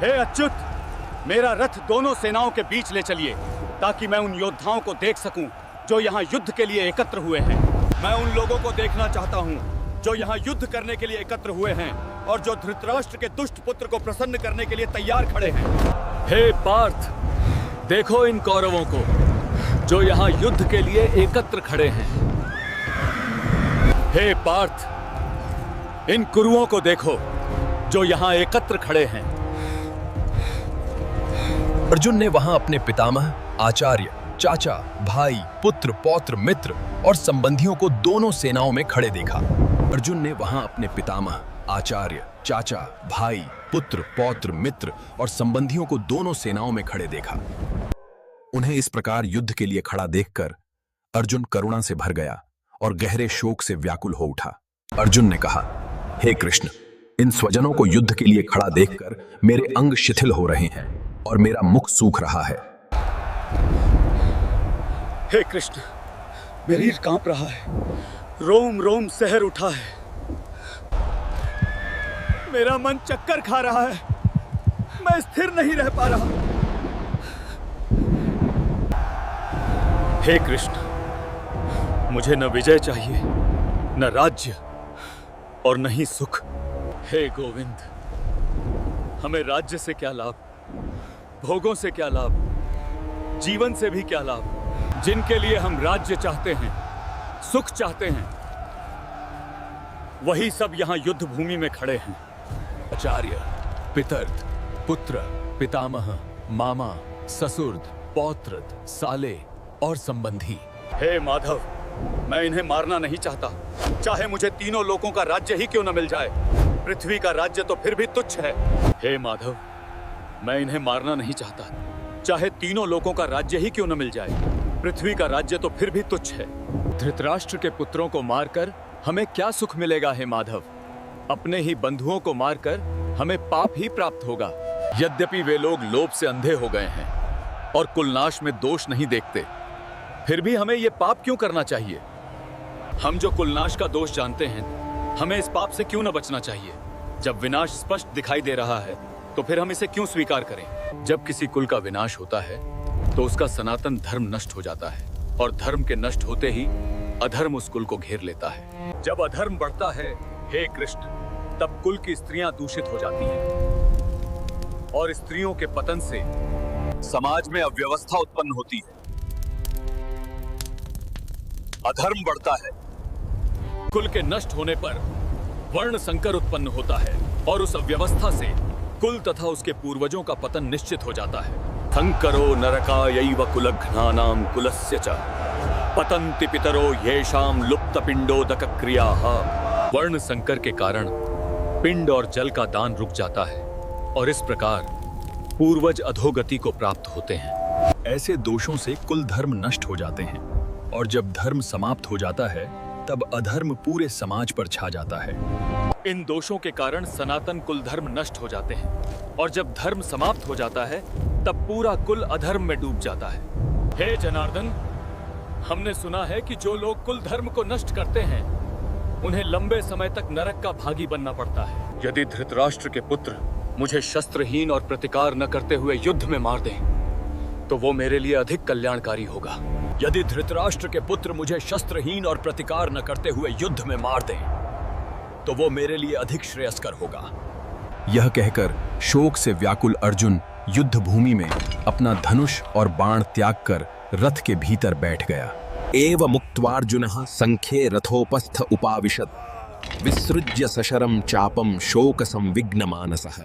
हे अच्युत, मेरा रथ दोनों सेनाओं के बीच ले चलिए ताकि मैं उन योद्धाओं को देख सकूं जो यहाँ युद्ध के लिए एकत्र हुए हैं। मैं उन लोगों को देखना चाहता हूँ जो यहाँ युद्ध करने के लिए एकत्र हुए हैं और जो धृतराष्ट्र के दुष्ट पुत्र को प्रसन्न करने के लिए तैयार खड़े हैं। हे पार्थ, देखो इन कौरवों को जो यहाँ युद्ध के लिए एकत्र खड़े हैं। हे पार्थ, इन कुरुओं को देखो जो यहाँ एकत्र खड़े हैं। अर्जुन ने वहां अपने पितामह, आचार्य, चाचा, भाई, पुत्र, पौत्र, मित्र और संबंधियों को दोनों सेनाओं में खड़े देखा। अर्जुन ने वहां अपने पितामह, आचार्य, चाचा, भाई, पुत्र, पौत्र, मित्र और संबंधियों को दोनों सेनाओं में खड़े देखा। उन्हें इस प्रकार युद्ध के लिए खड़ा देखकर अर्जुन करुणा से भर गया और गहरे शोक से व्याकुल हो उठा। अर्जुन ने कहा, हे कृष्ण, इन स्वजनों को युद्ध के लिए खड़ा देखकर मेरे अंग शिथिल हो रहे हैं और मेरा मुख सूख रहा है। हे कृष्ण, शरीर कांप रहा है, रोम रोम सहर उठा है, मेरा मन चक्कर खा रहा है, मैं स्थिर नहीं रह पा रहा। हे कृष्ण, मुझे न विजय चाहिए, न राज्य और न ही सुख। हे गोविंद, हमें राज्य से क्या लाभ, भोगों से क्या लाभ, जीवन से भी क्या लाभ। जिनके लिए हम राज्य चाहते हैं, सुख चाहते हैं, वही सब यहाँ युद्ध भूमि में खड़े हैं। आचार्य, पितर्द, पुत्र, पितामह, मामा, ससुर्द, पौत्र, साले और संबंधी। हे माधव, मैं इन्हें मारना नहीं चाहता, चाहे मुझे तीनों लोकों का राज्य ही क्यों न मिल जाए। पृथ्वी का राज्य तो फिर भी तुच्छ है। हे माधव, मैं इन्हें मारना नहीं चाहता, चाहे तीनों लोकों का राज्य ही क्यों न मिल जाए। पृथ्वी का राज्य तो फिर भी तुच्छ है। धृतराष्ट्र के पुत्रों को मारकर हमें क्या सुख मिलेगा हे माधव? अपने ही बंधुओं को मारकर हमें पाप ही प्राप्त होगा। यद्यपि वे लोग लोभ से अंधे हो गए हैं और कुलनाश में दोष नहीं देखते, फिर भी हमें ये पाप क्यों करना चाहिए? हम जो कुलनाश का दोष जानते हैं, हमें इस पाप से क्यों न बचना चाहिए? जब विनाश स्पष्ट दिखाई दे रहा है तो फिर हम इसे क्यों स्वीकार करें? जब किसी कुल का विनाश होता है तो उसका सनातन धर्म नष्ट हो जाता है और धर्म के नष्ट होते ही अधर्म उस कुल को घेर लेता है। जब अधर्म बढ़ता है, हे कृष्ण, तब कुल की स्त्रियां दूषित हो जाती हैं और स्त्रियों के पतन से समाज में अव्यवस्था उत्पन्न होती है। अधर्म बढ़ता है, कुल के नष्ट होने पर वर्ण संकर उत्पन्न होता है और उस अव्यवस्था से कुल तथा उसके पूर्वजों का पतन निश्चित हो जाता है। संकरो नरकायैव कुलघ्नानां कुलस्य च पतन्ति पितरो येषां लुप्त पिंडोदक क्रियाः। वर्ण संकर के कारण पिंड और जल का दान रुक जाता है और इस प्रकार पूर्वज अधोगति को प्राप्त होते हैं। ऐसे दोषों से कुल धर्म नष्ट हो जाते हैं और जब धर्म समाप्त हो जाता है तब अधर्म पूरे समाज पर छा जाता है। इन दोषों के कारण सनातन कुल धर्म नष्ट हो जाते हैं और जब धर्म समाप्त हो जाता है तब पूरा कुल अधर्म में डूब जाता है। हे जनार्दन, हमने सुना है कि जो लोग कुल धर्म को नष्ट करते हैं उन्हें लंबे समय तक नरक का भागी बनना पड़ता है। यदि धृतराष्ट्र के पुत्र मुझे शस्त्रहीन और प्रतिकार न करते हुए युद्ध में मार दें तो वो मेरे लिए अधिक कल्याणकारी होगा। यदि धृतराष्ट्र के पुत्र मुझे शस्त्रहीन और प्रतिकार न करते हुए युद्ध में मार दें तो वो मेरे लिए अधिक श्रेयस्कर होगा। यह कहकर शोक से व्याकुल अर्जुन युद्ध भूमि में अपना धनुष और बाण त्याग कर रथ के भीतर बैठ गया। एव मुक्त्वार्जुनः संख्ये रथोपस्थ उपाविशत् विसृज्य सशरम चापम शोक संविघ्न मानसः।